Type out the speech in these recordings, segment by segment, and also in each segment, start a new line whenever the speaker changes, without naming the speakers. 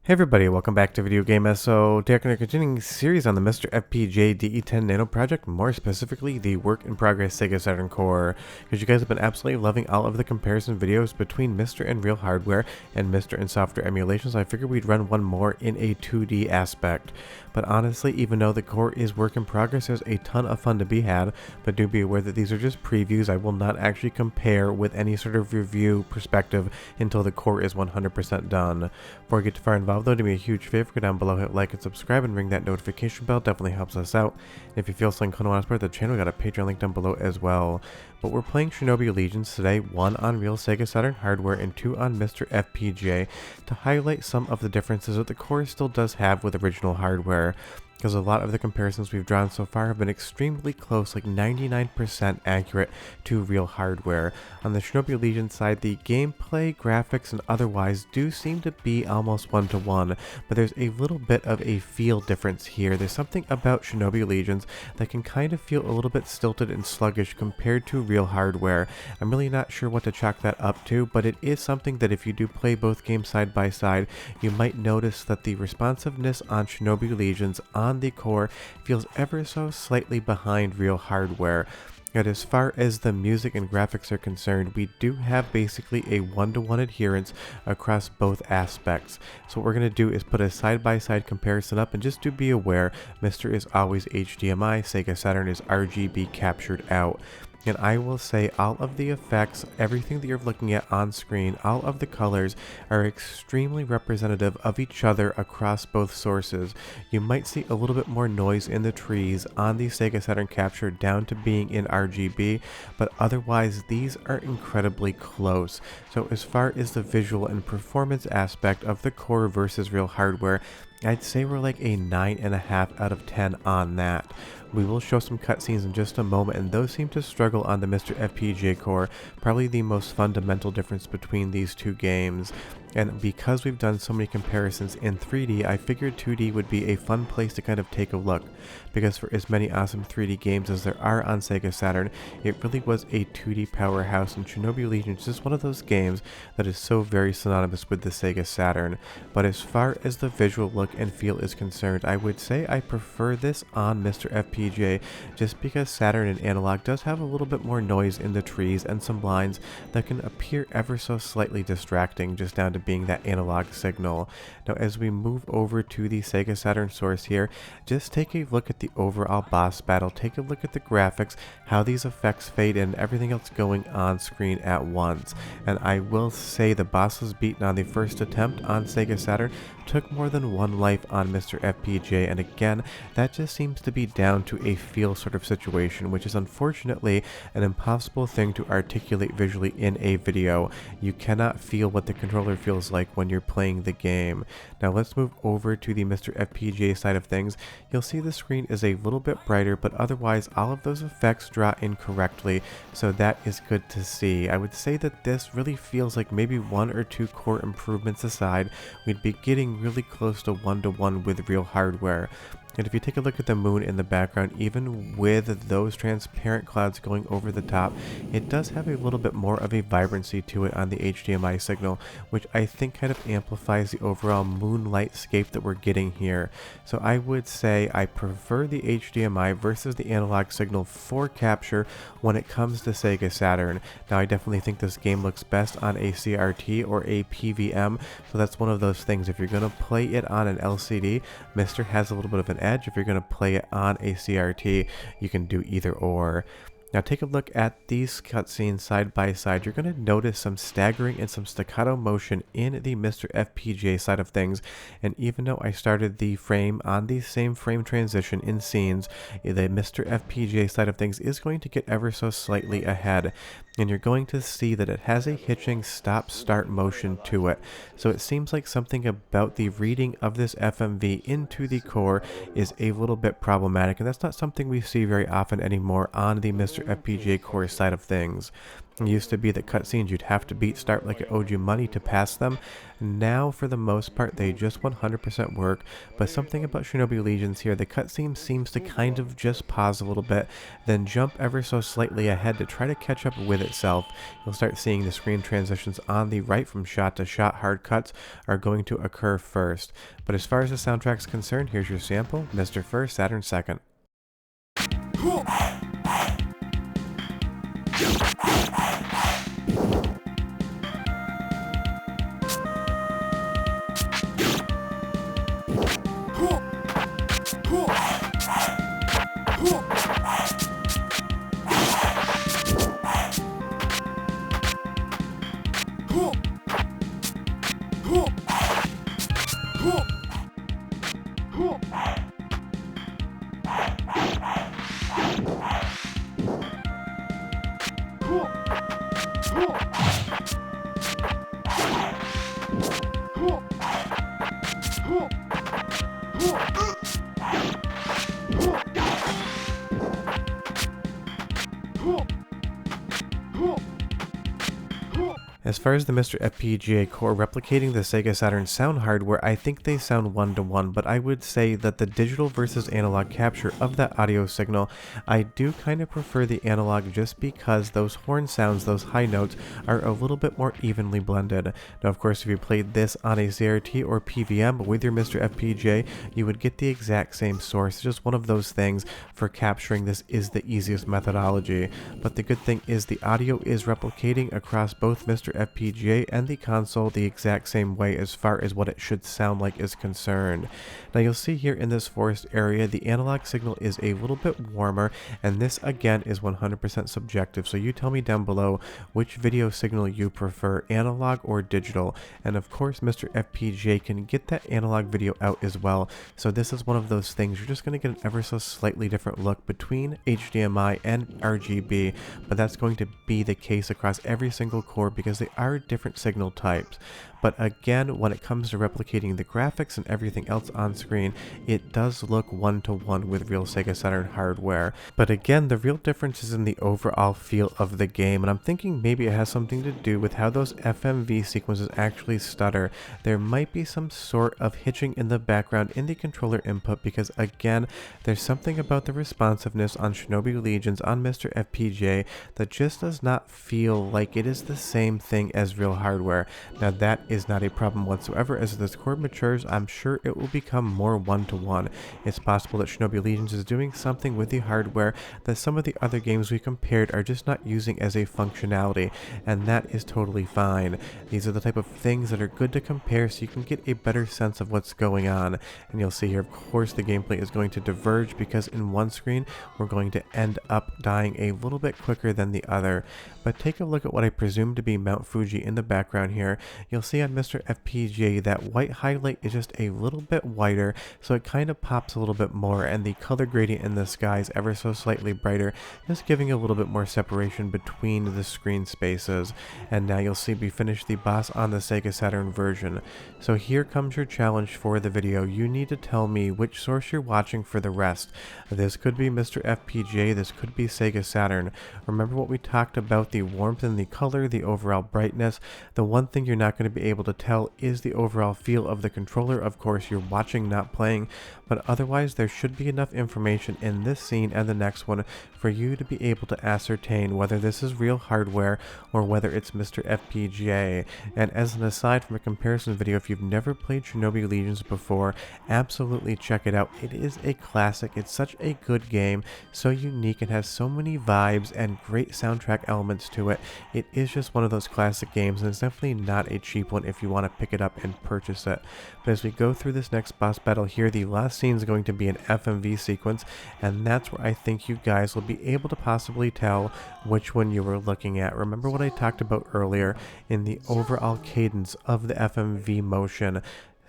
Hey everybody, welcome back to Video Game SO. Today we're continuing a series on the MiSTer FPGA DE10 Nano project, more specifically the work in progress Sega Saturn core. Because you guys have been absolutely loving all of the comparison videos between MiSTer and real hardware and MiSTer and software emulations, I figured we'd run one more in a 2D aspect. But honestly, even though the core is work in progress, there's a ton of fun to be had, but do be aware that these are just previews. I will not actually compare with any sort of review perspective until the core is 100% done. Before we get too far involved though, do me a huge favor, go down below, hit like and subscribe, and ring that notification bell, definitely helps us out. And if you feel so inclined to want to support the channel, we got a Patreon link down below as well. But we're playing Shinobi Legions today, 1 on real Sega Saturn hardware and 2 on MiSTer FPGA, to highlight some of the differences that the core still does have with original hardware. Because a lot of the comparisons we've drawn so far have been extremely close, like 99% accurate to real hardware. On the Shinobi Legion side, the gameplay, graphics, and otherwise do seem to be almost one-to-one, but there's a little bit of a feel difference here. There's something about Shinobi Legions that can kind of feel a little bit stilted and sluggish compared to real hardware. I'm really not sure what to chalk that up to, but it is something that if you do play both games side by side, you might notice that the responsiveness on Shinobi Legions on the core feels ever so slightly behind real hardware. And as far as the music and graphics are concerned, we do have basically a one-to-one adherence across both aspects. So what we're going to do is put a side-by-side comparison up, and just to be aware, MiSTer is always HDMI, Sega Saturn is RGB captured out. And I will say all of the effects, everything that you're looking at on screen, all of the colors are extremely representative of each other across both sources. You might see a little bit more noise in the trees on the Sega Saturn capture down to being in RGB, but otherwise these are incredibly close. So as far as the visual and performance aspect of the core versus real hardware, I'd say we're like a 9.5 out of 10 on that. We will show some cutscenes in just a moment, and those seem to struggle on the MiSTer FPGA core, probably the most fundamental difference between these two games. And because we've done so many comparisons in 3D, I figured 2D would be a fun place to kind of take a look, because for as many awesome 3D games as there are on Sega Saturn, it really was a 2D powerhouse, and Shinobi Legion is just one of those games that is so very synonymous with the Sega Saturn. But as far as the visual look and feel is concerned, I would say I prefer this on MiSTer FPGA, just because Saturn and Analog does have a little bit more noise in the trees and some lines that can appear ever so slightly distracting, just down to being that analog signal. Now as we move over to the Sega Saturn source here, just take a look at the overall boss battle, take a look at the graphics, how these effects fade in, everything else going on screen at once. And I will say the boss was beaten on the first attempt on Sega Saturn, took more than one life on MiSTer FPGA, and again, that just seems to be down to a feel sort of situation, which is unfortunately an impossible thing to articulate visually in a video. You cannot feel what the controller feels like when you're playing the game. Now let's move over to the MiSTer FPGA side of things. You'll see the screen is a little bit brighter, but otherwise all of those effects draw in correctly, so that is good to see. I would say that this really feels like maybe 1 or 2 core improvements aside, we'd be getting really close to one-to-one with real hardware. And if you take a look at the moon in the background, even with those transparent clouds going over the top, it does have a little bit more of a vibrancy to it on the HDMI signal, which I think kind of amplifies the overall moonlight scape that we're getting here. So I would say I prefer the HDMI versus the analog signal for capture when it comes to Sega Saturn. Now I definitely think this game looks best on a CRT or a PVM, so that's one of those things. If you're going to play it on an LCD, MiSTer has a little bit of an edge. If you're going to play it on a CRT, you can do either or. Now take a look at these cutscenes side by side. You're going to notice some staggering and some staccato motion in the MiSTer FPGA side of things, and even though I started the frame on the same frame transition in scenes, the MiSTer FPGA side of things is going to get ever so slightly ahead, and you're going to see that it has a hitching stop-start motion to it. So it seems like something about the reading of this FMV into the core is a little bit problematic, and that's not something we see very often anymore on the MiSTer FPGA core side of things. It used to be that cutscenes you'd have to beat start like it owed you money to pass them. Now, for the most part, they just 100% work, but something about Shinobi Legions here, the cutscene seems to kind of just pause a little bit, then jump ever so slightly ahead to try to catch up with itself. You'll start seeing the screen transitions on the right from shot to shot. Hard cuts are going to occur first. But as far as the soundtrack's concerned, here's your sample, MiSTer First, Saturn Second. As far as the MiSTer FPGA core replicating the Sega Saturn sound hardware, I think they sound one-to-one, but I would say that the digital versus analog capture of that audio signal, I do kind of prefer the analog just because those horn sounds, those high notes, are a little bit more evenly blended. Now, of course, if you played this on a CRT or PVM with your MiSTer FPGA, you would get the exact same source. It's just one of those things for capturing this is the easiest methodology. But the good thing is the audio is replicating across both MiSTer FPGA and the console the exact same way as far as what it should sound like is concerned. Now you'll see here in this forest area the analog signal is a little bit warmer, and this again is 100% subjective, so you tell me down below which video signal you prefer, analog or digital. And of course MiSTer FPGA can get that analog video out as well, so this is one of those things you're just going to get an ever so slightly different look between HDMI and RGB, but that's going to be the case across every single core because they are different signal types. But again, when it comes to replicating the graphics and everything else on screen, it does look one-to-one with real Sega Saturn hardware. But again, the real difference is in the overall feel of the game, and I'm thinking maybe it has something to do with how those FMV sequences actually stutter. There might be some sort of hitching in the background in the controller input because again, there's something about the responsiveness on Shinobi Legions on MiSTer FPGA that just does not feel like it is the same thing as real hardware. Now that is not a problem whatsoever. As this core matures, I'm sure it will become more one-to-one. It's possible that Shinobi Legions is doing something with the hardware that some of the other games we compared are just not using as a functionality, and that is totally fine. These are the type of things that are good to compare so you can get a better sense of what's going on. And you'll see here, of course, the gameplay is going to diverge because in one screen we're going to end up dying a little bit quicker than the other. But take a look at what I presume to be Mount Fuji in the background here. You'll see on MiSTer FPGA that white highlight is just a little bit whiter, so it kind of pops a little bit more, and the color gradient in the sky is ever so slightly brighter, just giving a little bit more separation between the screen spaces. And now you'll see we finished the boss on the Sega Saturn version. So here comes your challenge for the video. You need to tell me which source you're watching for the rest. This could be MiSTer FPGA, this could be Sega Saturn. Remember what we talked about, the warmth and the color, the overall brightness. The one thing you're not going to be able to tell is the overall feel of the controller. Of course, you're watching, not playing, but otherwise there should be enough information in this scene and the next one for you to be able to ascertain whether this is real hardware or whether it's MiSTer FPGA. And as an aside from a comparison video, if you've never played Shinobi Legions before, absolutely check it out. It is a classic. It's such a good game, so unique, and has so many vibes and great soundtrack elements to it. It is just one of those classic games, and it's definitely not a cheap one if you want to pick it up and purchase it. But as we go through this next boss battle here, the last scene is going to be an FMV sequence, and that's where I think you guys will be able to possibly tell which one you were looking at. Remember what I talked about earlier in the overall cadence of the FMV motion.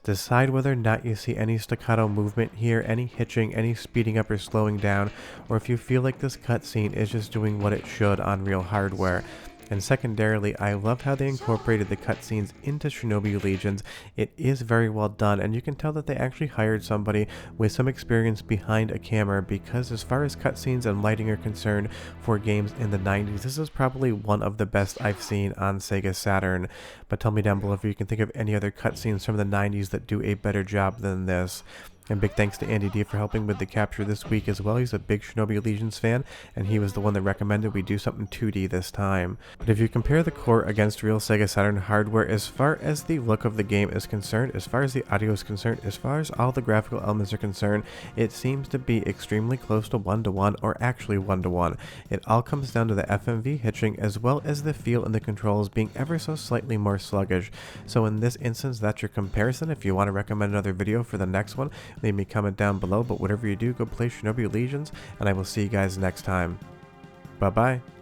Decide whether or not you see any staccato movement here, any hitching, any speeding up or slowing down, or if you feel like this cutscene is just doing what it should on real hardware. And secondarily, I love how they incorporated the cutscenes into Shinobi Legions. It is very well done, and you can tell that they actually hired somebody with some experience behind a camera, because as far as cutscenes and lighting are concerned for games in the 90s, this is probably one of the best I've seen on Sega Saturn. But tell me down below if you can think of any other cutscenes from the 90s that do a better job than this. And big thanks to Andy D for helping with the capture this week as well. He's a big Shinobi Legions fan, and he was the one that recommended we do something 2D this time. But if you compare the core against real Sega Saturn hardware, as far as the look of the game is concerned, as far as the audio is concerned, as far as all the graphical elements are concerned, it seems to be extremely close to 1-to-1, or actually 1-to-1. It all comes down to the FMV hitching, as well as the feel and the controls being ever so slightly more sluggish. So in this instance, that's your comparison. If you want to recommend another video for the next one, leave me a comment down below, but whatever you do, go play Shinobi Legions, and I will see you guys next time. Bye bye.